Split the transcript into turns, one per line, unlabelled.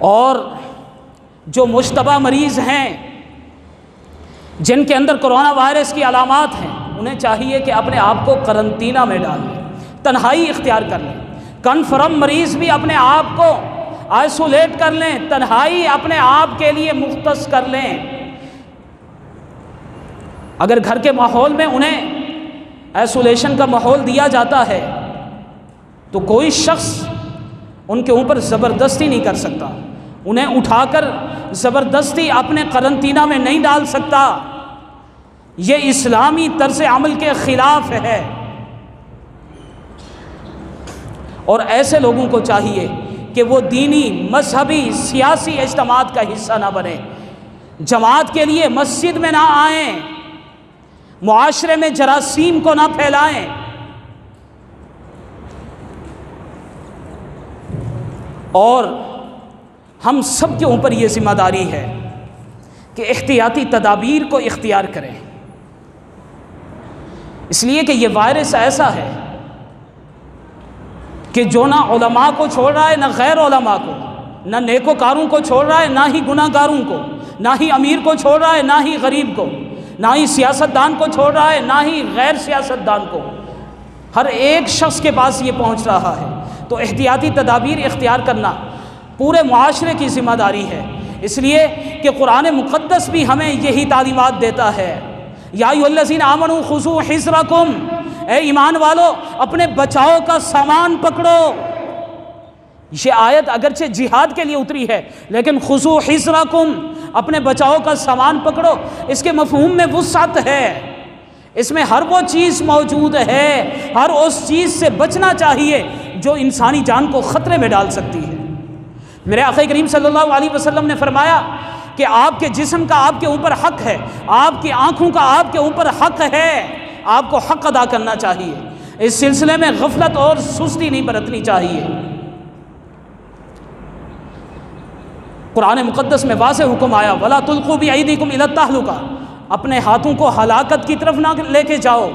اور جو مشتبہ مریض ہیں جن کے اندر کرونا وائرس کی علامات ہیں انہیں چاہیے کہ اپنے آپ کو قرنطینہ میں ڈال لیں، تنہائی اختیار کر لیں۔ کنفرم مریض بھی اپنے آپ کو آئسولیٹ کر لیں، تنہائی اپنے آپ کے لیے مختص کر لیں۔ اگر گھر کے ماحول میں انہیں آئسولیشن کا ماحول دیا جاتا ہے تو کوئی شخص ان کے اوپر زبردستی نہیں کر سکتا، انہیں اٹھا کر زبردستی اپنے قرنطینہ میں نہیں ڈال سکتا۔ یہ اسلامی طرز عمل کے خلاف ہے، اور ایسے لوگوں کو چاہیے کہ وہ دینی، مذہبی، سیاسی اجتماعات کا حصہ نہ بنے، جماعت کے لیے مسجد میں نہ آئیں، معاشرے میں جراثیم کو نہ پھیلائیں۔ اور ہم سب کے اوپر یہ ذمہ داری ہے کہ احتیاطی تدابیر کو اختیار کریں، اس لیے کہ یہ وائرس ایسا ہے کہ جو نہ علماء کو چھوڑ رہا ہے، نہ غیر علماء کو، نہ نیکوکاروں کو چھوڑ رہا ہے، نہ ہی گناہ گاروں کو، نہ ہی امیر کو چھوڑ رہا ہے، نہ ہی غریب کو، نہ ہی سیاستدان کو چھوڑ رہا ہے، نہ ہی غیر سیاستدان کو، ہر ایک شخص کے پاس یہ پہنچ رہا ہے۔ تو احتیاطی تدابیر اختیار کرنا پورے معاشرے کی ذمہ داری ہے، اس لیے کہ قرآن مقدس بھی ہمیں یہی تعلیمات دیتا ہے۔ یا ایھا الذین آمنوا خذوا حذرکم، اے ایمان والو اپنے بچاؤ کا سامان پکڑو۔ یہ آیت اگرچہ جہاد کے لیے اتری ہے، لیکن خذوا حذرکم، اپنے بچاؤ کا سامان پکڑو، اس کے مفہوم میں وسعت ہے، اس میں ہر وہ چیز موجود ہے، ہر اس چیز سے بچنا چاہیے جو انسانی جان کو خطرے میں ڈال سکتی ہے۔ میرے آقا کریم صلی اللہ علیہ وسلم نے فرمایا کہ آپ کے جسم کا آپ کے اوپر حق ہے، آپ کی آنکھوں کا آپ کے اوپر حق ہے، آپ کو حق ادا کرنا چاہیے، اس سلسلے میں غفلت اور سستی نہیں برتنی چاہیے۔ قرآن مقدس میں واضح حکم آیا وَلَا تُلْقُوا بِأَيْدِيكُمْ إِلَى التَّهْلُكَةِ، اپنے ہاتھوں کو ہلاکت کی طرف نہ لے کے جاؤ۔